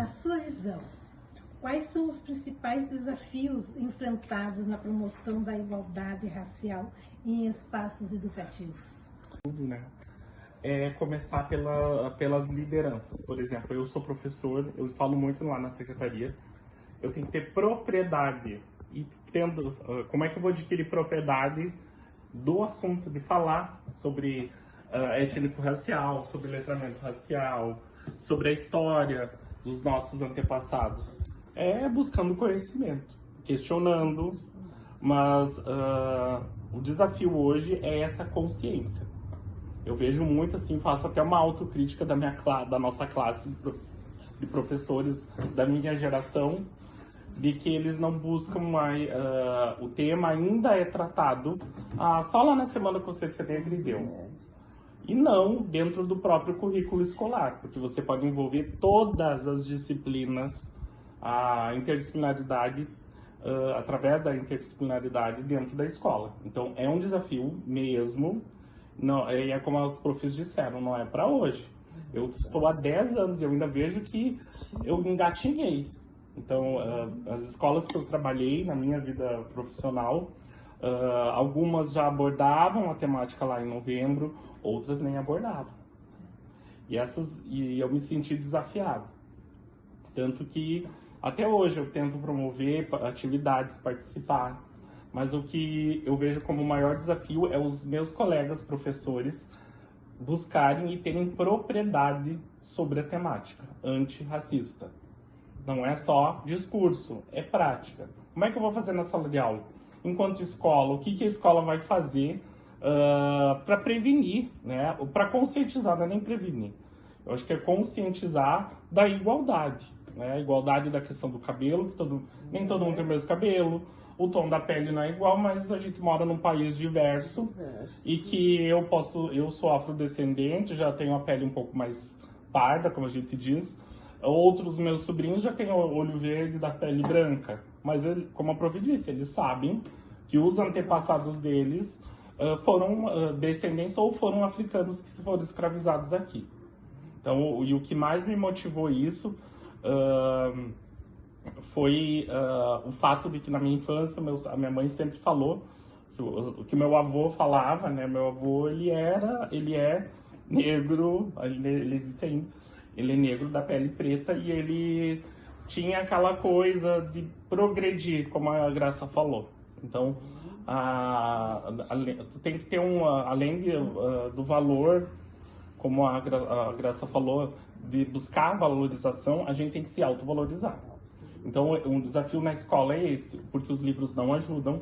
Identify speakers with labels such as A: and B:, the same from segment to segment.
A: Na sua visão, quais são os principais desafios enfrentados na promoção da igualdade racial em espaços educativos?
B: Tudo, né? É começar pelas lideranças. Por exemplo, eu sou professor, eu falo muito lá na secretaria, eu tenho que ter propriedade. E como é que eu vou adquirir propriedade do assunto de falar sobre étnico-racial, sobre letramento racial, sobre a história dos nossos antepassados? É buscando conhecimento, questionando, mas o desafio hoje é essa consciência. Eu vejo muito assim, faço até uma autocrítica da nossa classe de professores da minha geração, de que eles não buscam mais, o tema ainda é tratado só lá na Semana Consciência Negra e deu. E não dentro do próprio currículo escolar, porque você pode envolver todas as disciplinas, a interdisciplinaridade, através da interdisciplinaridade dentro da escola. Então é um desafio mesmo. Não, é como os professores disseram, não é para hoje. Eu estou há 10 anos e eu ainda vejo que eu engatinhei. Então, as escolas que eu trabalhei na minha vida profissional, algumas já abordavam a temática lá em novembro, outras nem abordavam. E eu me senti desafiado. Tanto que até hoje eu tento promover atividades, participar. Mas o que eu vejo como o maior desafio é os meus colegas professores buscarem e terem propriedade sobre a temática antirracista. Não é só discurso, é prática. Como é que eu vou fazer na sala de aula? Enquanto escola, o que a escola vai fazer para prevenir, né? Para conscientizar, não é nem prevenir. Eu acho que é conscientizar da igualdade, né? A igualdade da questão do cabelo, que nem todo mundo tem o mesmo cabelo. O tom da pele não é igual, mas a gente mora num país diverso e que eu sou afrodescendente, já tenho a pele um pouco mais parda, como a gente diz. Outros meus sobrinhos já têm o olho verde da pele branca, mas como a prof disse, eles sabem que os antepassados deles foram descendentes ou foram africanos que foram escravizados aqui. Então, e o que mais me motivou isso foi o fato de que na minha infância a minha mãe sempre falou o que meu avô falava, né? Meu avô ele é negro, ele é negro da pele preta e ele tinha aquela coisa de progredir, como a Graça falou. Então, tu tem que ter além do valor, como a Graça falou, de buscar valorização, a gente tem que se autovalorizar. Então, um desafio na escola é esse, porque os livros não ajudam.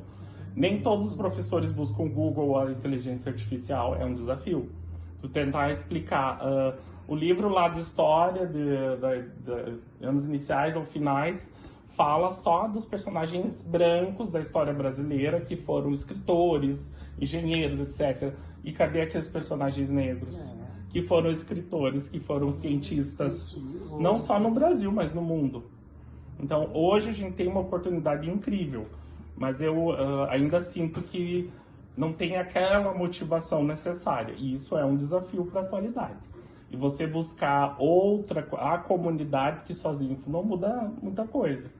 B: Nem todos os professores buscam Google ou a inteligência artificial, é um desafio. Tu tentar explicar o livro lá de história, de anos iniciais ou finais, fala só dos personagens brancos da história brasileira, que foram escritores, engenheiros, etc. E cadê aqueles personagens negros? Que foram escritores, que foram cientistas, não só no Brasil, mas no mundo. Então, hoje a gente tem uma oportunidade incrível, mas eu ainda sinto que não tem aquela motivação necessária, e isso é um desafio para a atualidade. E você buscar a comunidade que sozinho não muda muita coisa.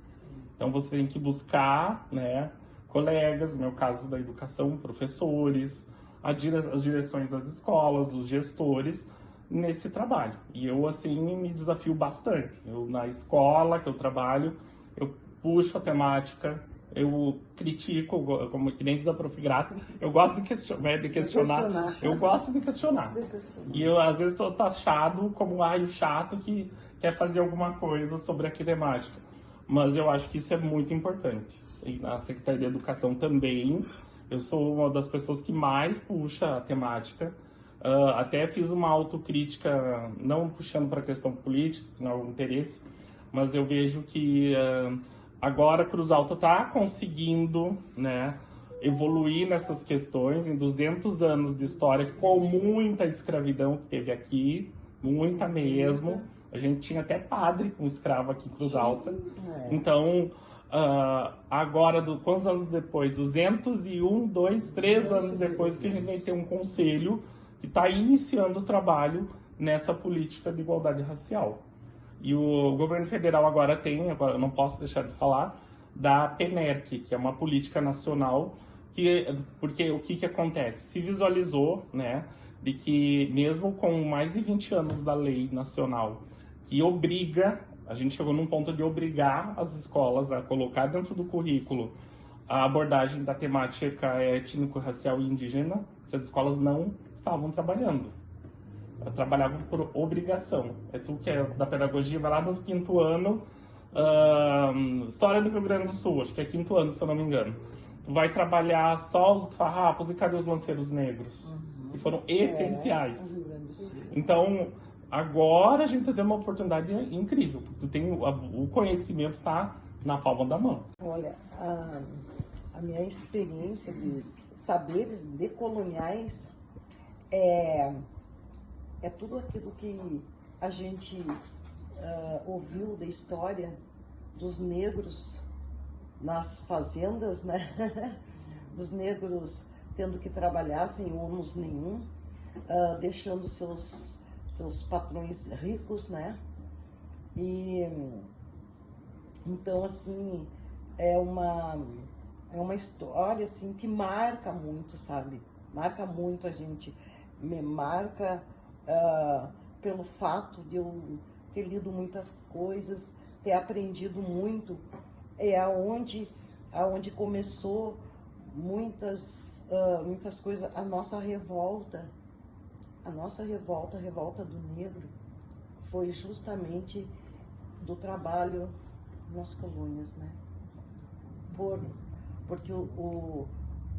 B: Então, você tem que buscar, né, colegas, no meu caso da educação, professores, as direções das escolas, os gestores, nesse trabalho. E eu, assim, me desafio bastante. Na escola que eu trabalho, eu puxo a temática, eu critico, como que nem diz a prof. Graça, eu gosto de questionar. Eu gosto de questionar. E eu, às vezes, estou taxado como o chato que quer fazer alguma coisa sobre a temática. Mas eu acho que isso é muito importante. E na Secretaria de Educação também, eu sou uma das pessoas que mais puxa a temática. Até fiz uma autocrítica, não puxando para a questão política, não é um interesse, mas eu vejo que agora Cruz Alta está conseguindo, né, evoluir nessas questões em 200 anos de história, com muita escravidão que teve aqui, muita mesmo. A gente tinha até padre com escravo aqui em Cruz Alta. Então, agora, quantos anos depois? 201, 2, 3 anos depois que a gente vai ter um conselho que está iniciando o trabalho nessa política de igualdade racial. E o governo federal agora eu não posso deixar de falar, da PNERC, que é uma política nacional, porque o que acontece? Se visualizou, né, de que mesmo com mais de 20 anos da lei nacional, que obriga, a gente chegou num ponto de obrigar as escolas a colocar dentro do currículo a abordagem da temática étnico-racial e indígena, que as escolas não estavam trabalhando. Trabalhavam por obrigação. Tu que é da pedagogia, vai lá no quinto ano, História do Rio Grande do Sul, acho que é quinto ano, se eu não me engano. Tu vai trabalhar só os farrapos e cadê os lanceiros negros? Que foram essenciais. Então, agora a gente está tendo uma oportunidade incrível, porque tu tem o conhecimento está na palma da mão.
C: Olha, a minha experiência de saberes decoloniais é tudo aquilo que a gente ouviu da história dos negros nas fazendas, né? Dos negros tendo que trabalhar sem ônus nenhum, deixando seus patrões ricos, né? E então, assim, é uma história, assim, que marca muito, sabe? Marca muito a gente. Me marca pelo fato de eu ter lido muitas coisas, ter aprendido muito. É aonde começou muitas coisas. A nossa revolta do negro, foi justamente do trabalho nas colônias, né? Porque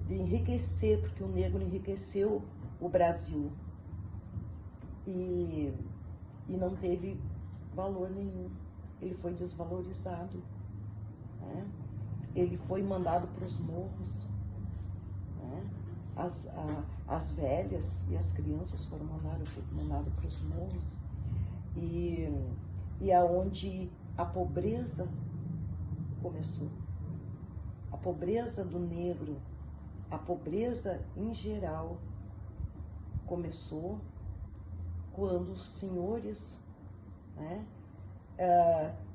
C: de enriquecer, porque o negro enriqueceu o Brasil e não teve valor nenhum. Ele foi desvalorizado, né? Ele foi mandado para os morros, né? As velhas e as crianças foram mandadas para os morros, e aonde a pobreza começou. A pobreza do negro, a pobreza em geral, começou quando os senhores, né,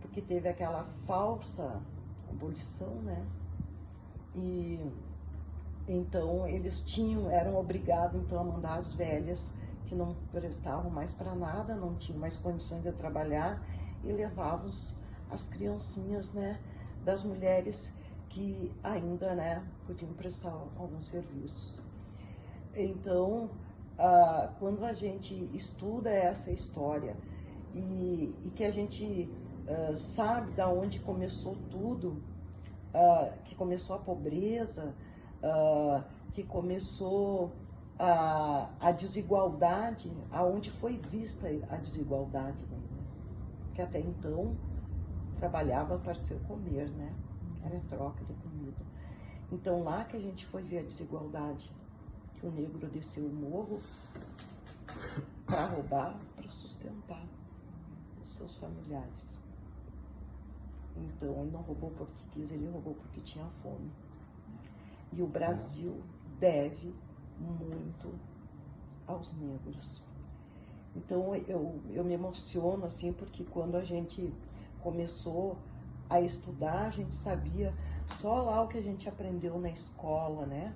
C: porque teve aquela falsa abolição, né, e então eles eram obrigados então a mandar as velhas que não prestavam mais para nada, não tinham mais condições de trabalhar, e levavam as criancinhas, né, das mulheres que ainda, né, podiam prestar alguns serviços. Então, quando a gente estuda essa história e que a gente sabe da onde começou tudo, que começou a pobreza, que começou a desigualdade, aonde foi vista a desigualdade, né? Que até então trabalhava para seu comer, né? Era troca de comida. Então lá que a gente foi ver a desigualdade, que o negro desceu o morro para roubar, para sustentar os seus familiares. Então ele não roubou porque quis, ele roubou porque tinha fome. E o Brasil deve muito aos negros. Então eu me emociono assim, porque quando a gente começou a estudar, a gente sabia só lá o que a gente aprendeu na escola, né?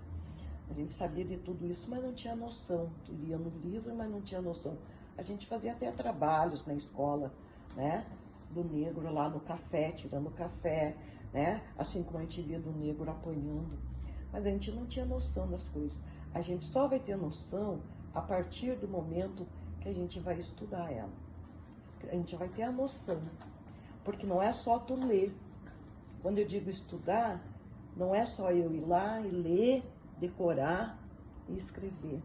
C: A gente sabia de tudo isso, mas não tinha noção. Tu lia no livro, mas não tinha noção. A gente fazia até trabalhos na escola, né? Do negro lá no café, tirando café, né? Assim como a gente via do negro apanhando. Mas a gente não tinha noção das coisas. A gente só vai ter noção a partir do momento que a gente vai estudar ela. A gente vai ter a noção. Porque não é só tu ler. Quando eu digo estudar, não é só eu ir lá e ler, decorar e escrever.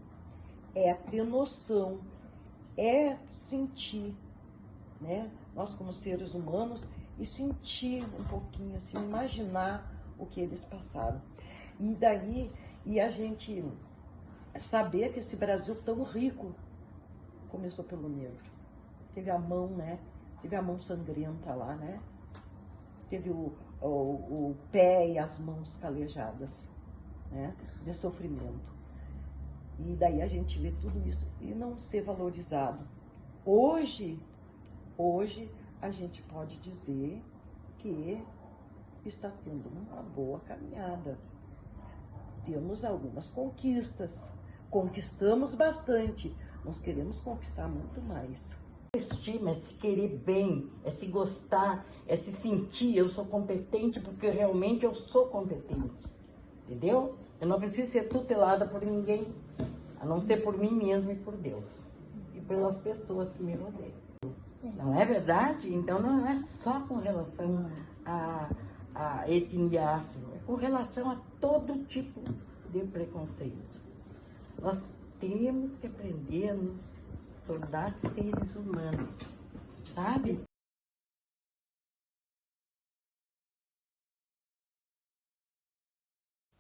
C: É ter noção, é sentir, né? Nós como seres humanos, e sentir um pouquinho, assim, imaginar o que eles passaram. E daí, a gente saber que esse Brasil tão rico começou pelo negro. Teve a mão, né? Teve a mão sangrenta lá, né? Teve o pé e as mãos calejadas, né? De sofrimento. E daí a gente vê tudo isso e não ser valorizado. Hoje a gente pode dizer que está tendo uma boa caminhada. Temos algumas conquistas, conquistamos bastante, nós queremos conquistar muito mais.
D: Estima, é se querer bem, é se gostar, é se sentir, eu sou competente porque realmente eu sou competente, entendeu? Eu não preciso ser tutelada por ninguém, a não ser por mim mesma e por Deus, e pelas pessoas que me rodeiam. Não é verdade? Então não é só com relação à etnia afro, é com relação a todo tipo de preconceito. Nós temos que aprender a nos tornar seres humanos, sabe?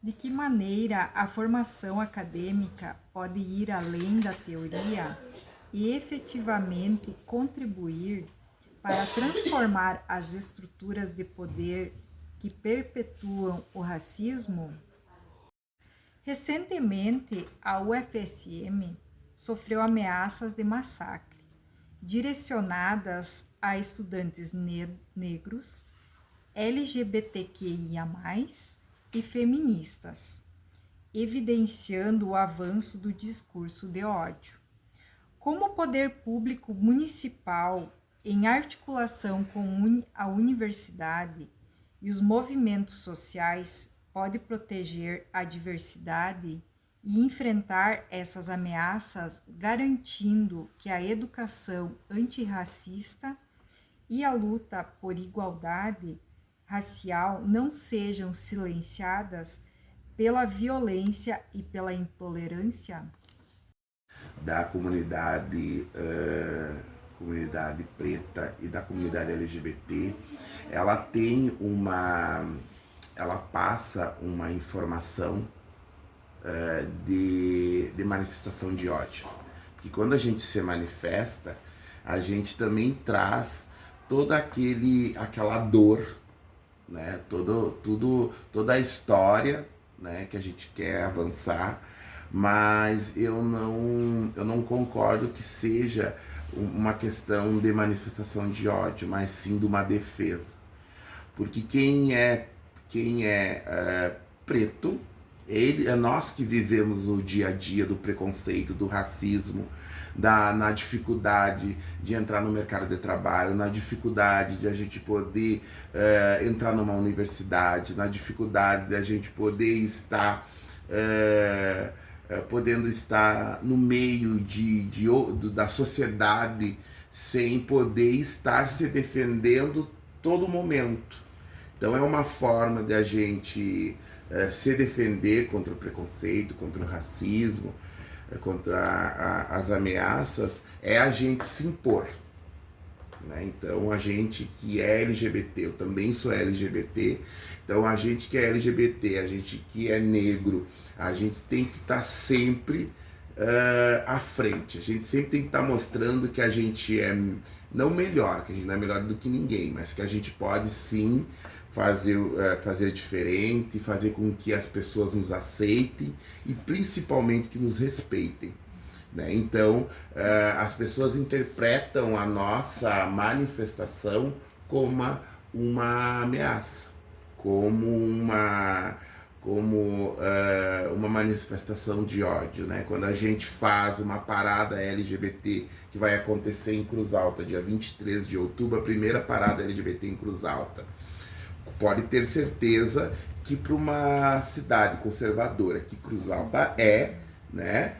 E: De que maneira a formação acadêmica pode ir além da teoria e efetivamente contribuir para transformar as estruturas de poder que perpetuam o racismo? Recentemente, a UFSM sofreu ameaças de massacre direcionadas a estudantes negros, LGBTQIA+, e feministas, evidenciando o avanço do discurso de ódio. Como o poder público municipal, em articulação com a universidade e os movimentos sociais, pode proteger a diversidade e enfrentar essas ameaças, garantindo que a educação antirracista e a luta por igualdade racial não sejam silenciadas pela violência e pela intolerância?
F: Da comunidade preta e da comunidade LGBT, ela passa uma informação de manifestação de ódio. Porque quando a gente se manifesta, a gente também traz toda aquela dor, né? Toda a história, né? Que a gente quer avançar, mas eu não concordo que seja uma questão de manifestação de ódio, mas sim de uma defesa. Porque quem é preto, é nós que vivemos o dia a dia do preconceito, do racismo, na dificuldade de entrar no mercado de trabalho, na dificuldade de a gente poder entrar numa universidade, na dificuldade de a gente poder estar podendo estar no meio da sociedade sem poder estar se defendendo todo momento. Então é uma forma de a gente se defender contra o preconceito, contra o racismo, contra as ameaças, é a gente se impor, né? Então a gente que é LGBT, eu também sou LGBT, então a gente que é LGBT, a gente que é negro, a gente tem que estar sempre à frente, a gente sempre tem que estar mostrando que a gente é não melhor, que a gente não é melhor do que ninguém, mas que a gente pode sim fazer diferente, fazer com que as pessoas nos aceitem e principalmente que nos respeitem, né? Então, as pessoas interpretam a nossa manifestação como uma ameaça, como uma manifestação de ódio, né? Quando a gente faz uma parada LGBT que vai acontecer em Cruz Alta, dia 23 de outubro, a primeira parada LGBT em Cruz Alta, pode ter certeza que para uma cidade conservadora, que Cruz Alta né,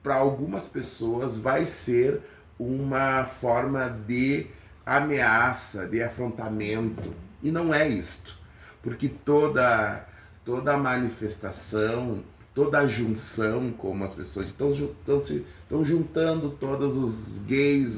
F: para algumas pessoas vai ser uma forma de ameaça, de afrontamento, e não é isto, porque toda manifestação, toda a junção, como as pessoas estão juntando todos os gays,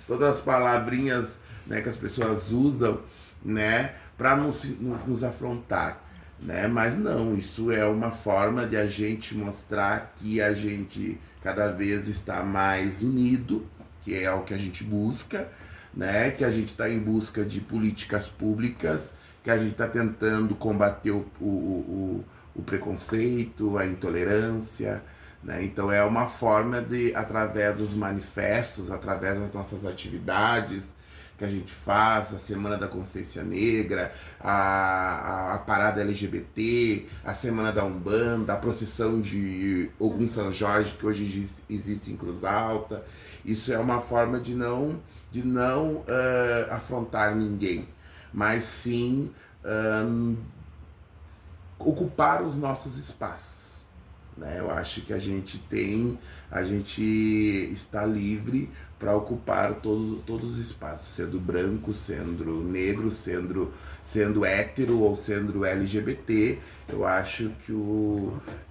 F: todas as palavrinhas, né, que as pessoas usam, né, para nos afrontar, né? Mas não, isso é uma forma de a gente mostrar que a gente cada vez está mais unido, que é o que a gente busca, né? Que a gente está em busca de políticas públicas, que a gente está tentando combater o preconceito, a intolerância, né? Então é uma forma de, através dos manifestos, através das nossas atividades, que a gente faz, a Semana da Consciência Negra, a Parada LGBT, a Semana da Umbanda, a procissão de Ogum São Jorge, que hoje existe em Cruz Alta. Isso é uma forma de não afrontar ninguém, mas sim ocupar os nossos espaços, né? Eu acho que a gente está livre para ocupar todos os espaços, sendo branco, sendo negro, sendo hétero ou sendo LGBT. Eu acho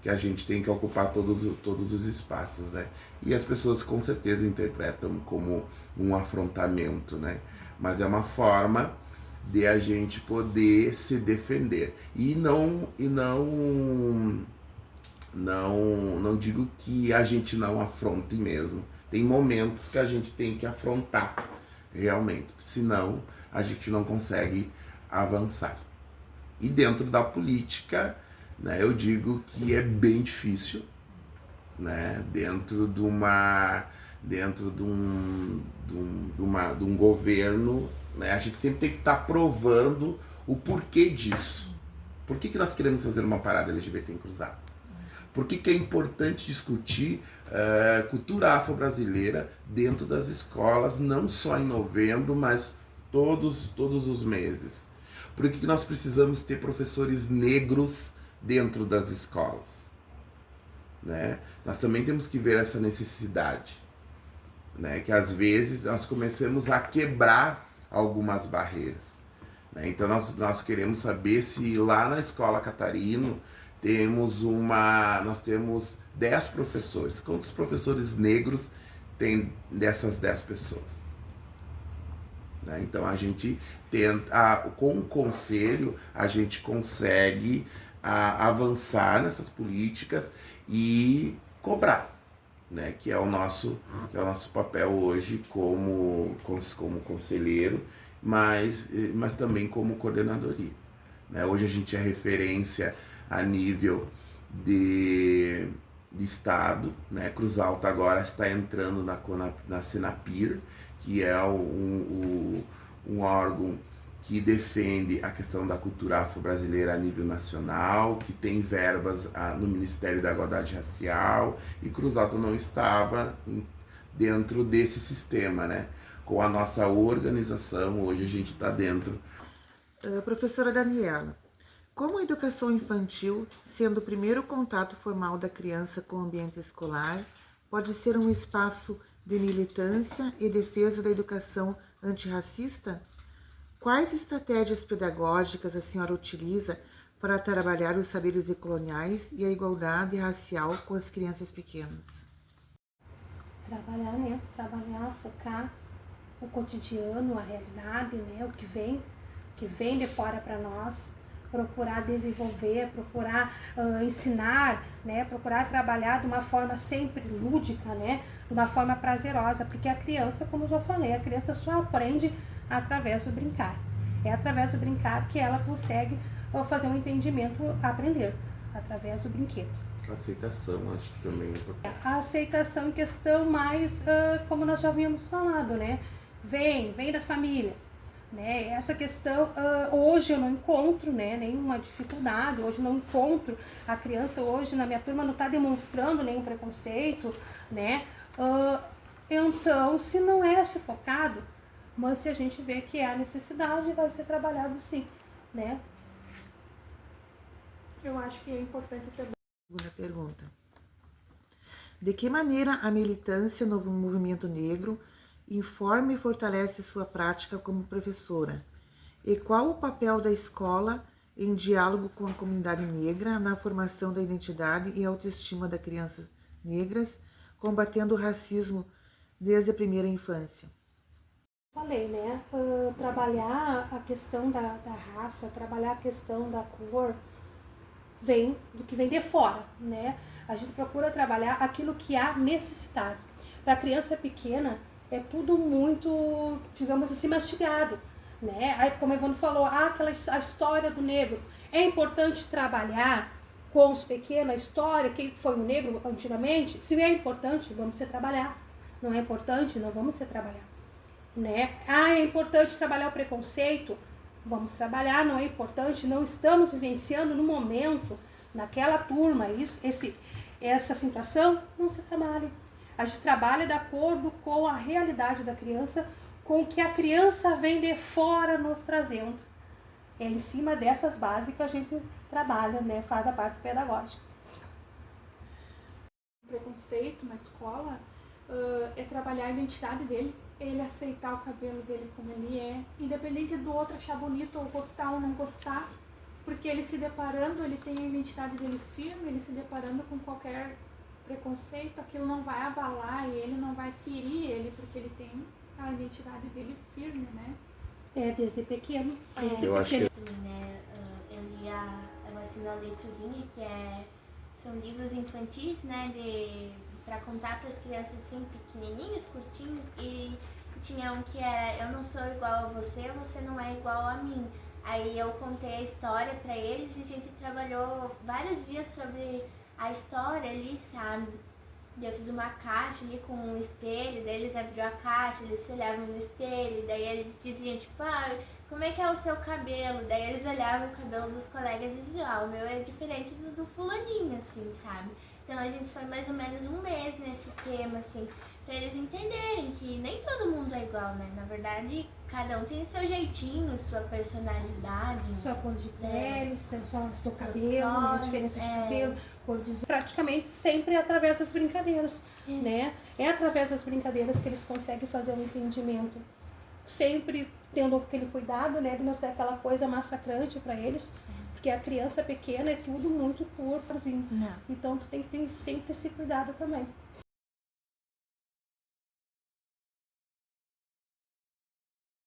F: que a gente tem que ocupar todos os espaços, né? E as pessoas com certeza interpretam como um afrontamento, né? Mas é uma forma de a gente poder se defender. E não digo que a gente não afronte mesmo. Tem momentos que a gente tem que afrontar, realmente. Senão, a gente não consegue avançar. E dentro da política, né, eu digo que é bem difícil, né, dentro de um governo, né, a gente sempre tem que estar provando o porquê disso. Por que nós queremos fazer uma parada LGBT em Cruz Alta? Por que é importante discutir cultura afro-brasileira dentro das escolas, não só em novembro, mas todos os meses? Por que nós precisamos ter professores negros dentro das escolas? Né? Nós também temos que ver essa necessidade, né? Que às vezes nós começamos a quebrar algumas barreiras, né? Então nós queremos saber se lá na Escola Catarino nós temos 10 professores. Quantos professores negros tem dessas 10 pessoas? Né? Então a gente tenta, com o conselho, a gente consegue avançar nessas políticas e cobrar, né? Que é o nosso papel hoje como conselheiro, mas também como coordenadoria, né? Hoje a gente é referência a nível de estado, né? Cruz Alta agora está entrando na Senapir, que é um órgão que defende a questão da cultura afro-brasileira a nível nacional, que tem verbas no Ministério da Igualdade Racial, e Cruz Alta não estava dentro desse sistema, né? Com a nossa organização, hoje a gente está dentro.
G: Professora Daniela, como a educação infantil, sendo o primeiro contato formal da criança com o ambiente escolar, pode ser um espaço de militância e defesa da educação antirracista? Quais estratégias pedagógicas a senhora utiliza para trabalhar os saberes decoloniais e a igualdade racial com as crianças pequenas?
A: Trabalhar, focar o cotidiano, a realidade, né? O que vem de fora para nós, procurar desenvolver, procurar ensinar, né? Procurar trabalhar de uma forma sempre lúdica, né? De uma forma prazerosa, porque a criança, como eu já falei, a criança só aprende através do brincar. É através do brincar que ela consegue fazer um entendimento, aprender, através do brinquedo.
F: A aceitação, acho que também é importante.
A: A aceitação em questão mais, como nós já havíamos falado, né? Vem da família. Né? Essa questão, hoje eu não encontro, né, nenhuma dificuldade, hoje não encontro, a criança hoje na minha turma não está demonstrando nenhum preconceito, né? Então, se não é sufocado, mas se a gente vê que há necessidade, vai ser trabalhado sim, né? Eu acho que é importante também.
G: Segunda pergunta. De que maneira a militância no movimento negro informa e fortalece sua prática como professora? E qual o papel da escola em diálogo com a comunidade negra na formação da identidade e autoestima das crianças negras, combatendo o racismo desde a primeira infância?
A: Falei, né? Trabalhar a questão da raça, trabalhar a questão da cor, vem do que vem de fora, né? A gente procura trabalhar aquilo que há necessidade. Para a criança pequena, é tudo muito, digamos assim, mastigado, né? Aí, como o Evandro falou, a história do negro. É importante trabalhar com os pequenos a história, que foi o negro antigamente. Se é importante, vamos se trabalhar. Não é importante, não vamos se trabalhar. né? Ah, é importante trabalhar o preconceito? Vamos trabalhar, não é importante, não estamos vivenciando no momento, naquela turma, essa situação, não se trabalha. A gente trabalha de acordo com a realidade da criança, com o que a criança vem de fora nos trazendo. É em cima dessas bases que a gente trabalha, né? Faz a parte pedagógica.
H: O preconceito na escola é trabalhar a identidade dele, ele aceitar o cabelo dele como ele é, independente do outro achar bonito ou gostar ou não gostar, porque ele se deparando, ele tem a identidade dele firme, ele se deparando com qualquer preconceito, aquilo não vai abalar ele, não vai ferir ele, porque ele tem a identidade dele firme, né?
A: Desde pequeno.
F: Eu acho que
I: Né? Eu assino a Leiturinha, são livros infantis, né, para contar para as crianças assim, pequenininhos, curtinhos, e tinha um que era: eu não sou igual a você, você não é igual a mim. Aí eu contei a história para eles e a gente trabalhou vários dias sobre a história ali, sabe? Eu fiz uma caixa ali com um espelho, daí eles abriam a caixa, eles se olhavam no espelho, daí eles diziam, tipo, como é que é o seu cabelo? Daí eles olhavam o cabelo dos colegas e diziam, o meu é diferente do fulaninho, assim, sabe? Então a gente foi mais ou menos um mês nesse tema, assim, pra eles entenderem que nem todo mundo é igual, né? Na verdade, cada um tem seu jeitinho, sua personalidade.
A: Sua cor de pele, seu cabelo, a diferença de cabelo, cor de... Praticamente sempre é através das brincadeiras, né? É através das brincadeiras que eles conseguem fazer um entendimento. Sempre tendo aquele cuidado, né? De não ser aquela coisa massacrante para eles. Porque a criança pequena é tudo muito curtozinho. Então tu tem que ter sempre esse cuidado também.